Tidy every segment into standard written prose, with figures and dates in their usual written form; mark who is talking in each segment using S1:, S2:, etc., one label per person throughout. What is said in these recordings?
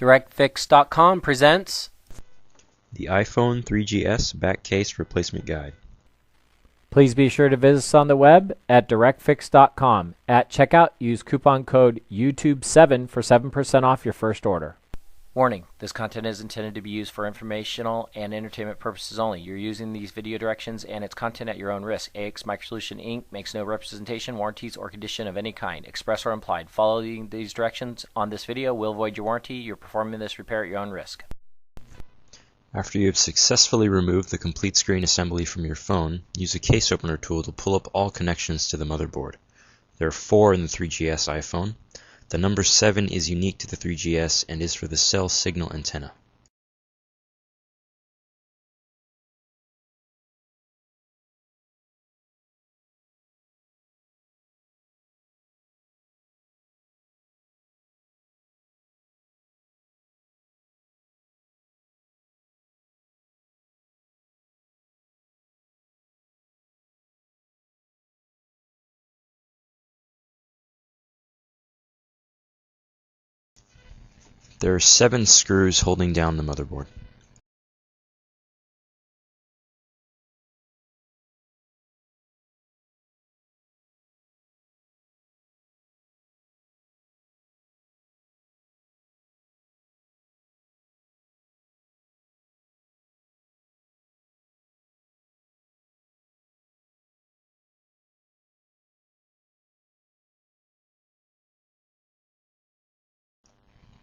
S1: directfix.com presents
S2: The iPhone 3GS Back Case Replacement Guide.
S3: Please be sure to visit us on the web at directfix.com. At checkout, use coupon code YouTube7 for 7% off your first order.
S1: Warning, this content is intended to be used for informational and entertainment purposes only. You're using these video directions and its content at your own risk. AX Microsolution Inc. makes no representation, warranties, or condition of any kind, express or implied. Following these directions on this video will void your warranty. You're performing this repair at your own risk.
S2: After you have successfully removed the complete screen assembly from your phone, use a case opener tool to pull up all connections to the motherboard. There are 4 in the 3GS iPhone. The number 7 is unique to the 3GS and is for the cell signal antenna. There are 7 screws holding down the motherboard.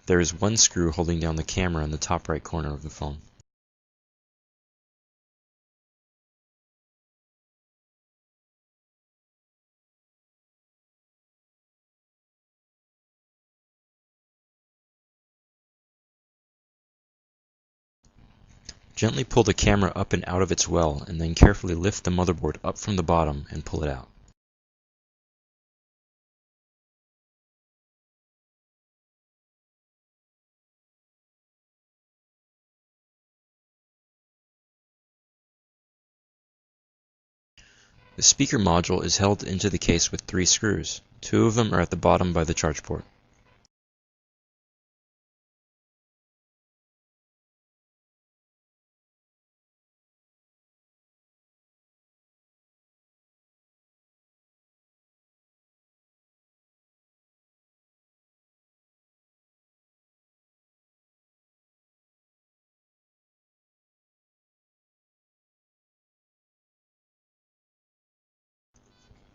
S2: There is 1 screw holding down the camera in the top right corner of the phone. Gently pull the camera up and out of its well, and then carefully lift the motherboard up from the bottom and pull it out. The speaker module is held into the case with 3 screws. 2 of them are at the bottom by the charge port.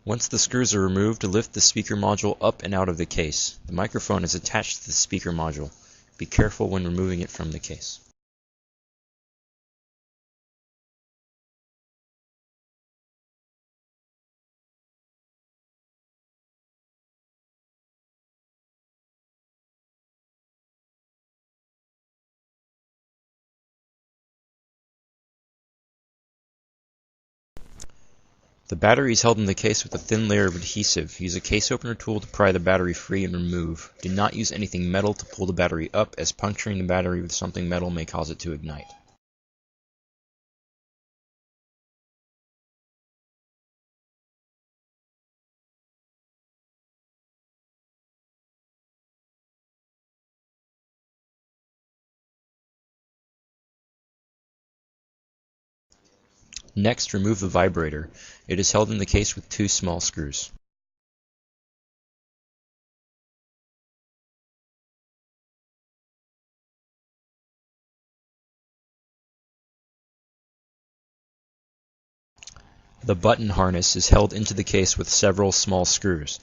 S2: Once the screws are removed, lift the speaker module up and out of the case. The microphone is attached to the speaker module. Be careful when removing it from the case. The battery is held in the case with a thin layer of adhesive. Use a case opener tool to pry the battery free and remove. Do not use anything metal to pull the battery up, as puncturing the battery with something metal may cause it to ignite. Next, remove the vibrator. It is held in the case with 2 small screws. The button harness is held into the case with several small screws.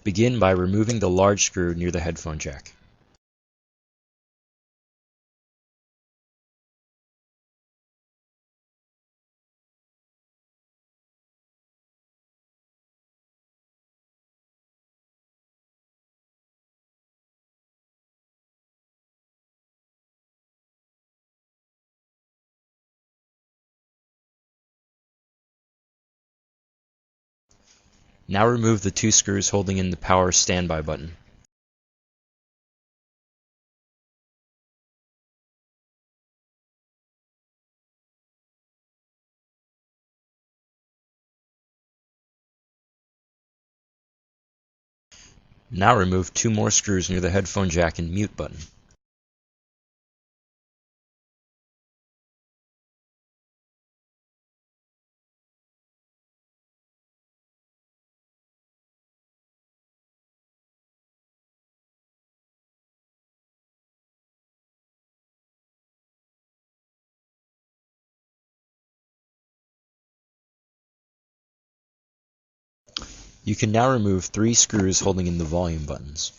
S2: Begin by removing the large screw near the headphone jack. Now remove the 2 screws holding in the power standby button. Now remove 2 more screws near the headphone jack and mute button. You can now remove 3 screws holding in the volume buttons.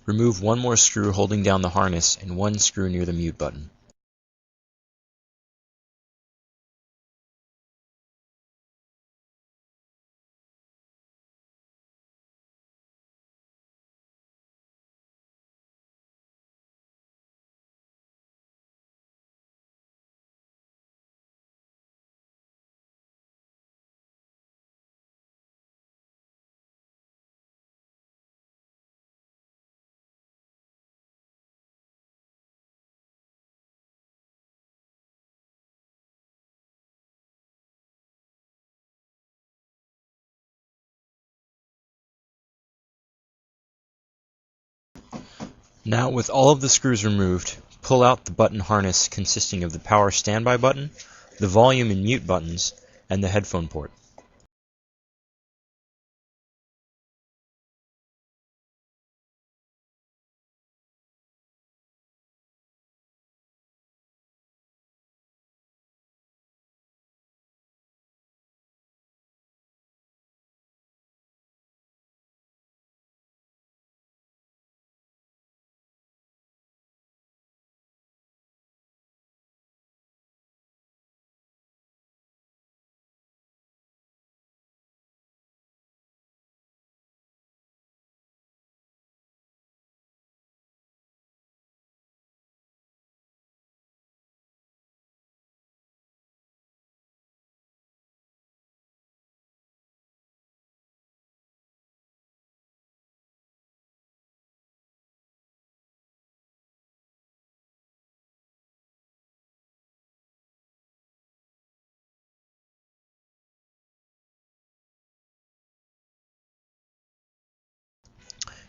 S2: Remove 1 more screw holding down the harness and 1 screw near the mute button. Now, with all of the screws removed, pull out the button harness consisting of the power standby button, the volume and mute buttons, and the headphone port.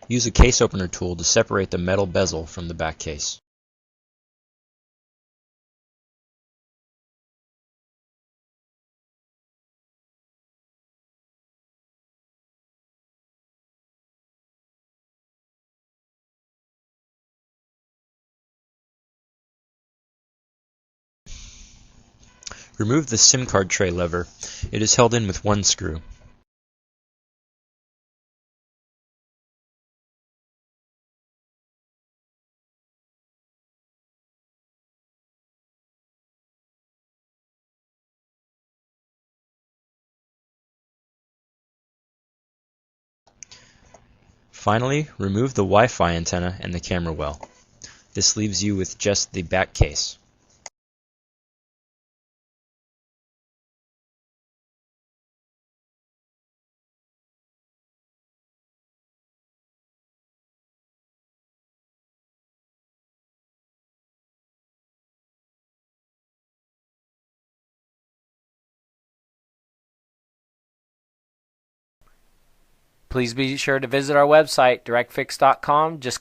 S2: Use a case opener tool to separate the metal bezel from the back case. Remove the SIM card tray lever. It is held in with 1 screw. Finally, remove the Wi-Fi antenna and the camera well. This leaves you with just the back case.
S1: Please be sure to visit our website, directfix.com. Just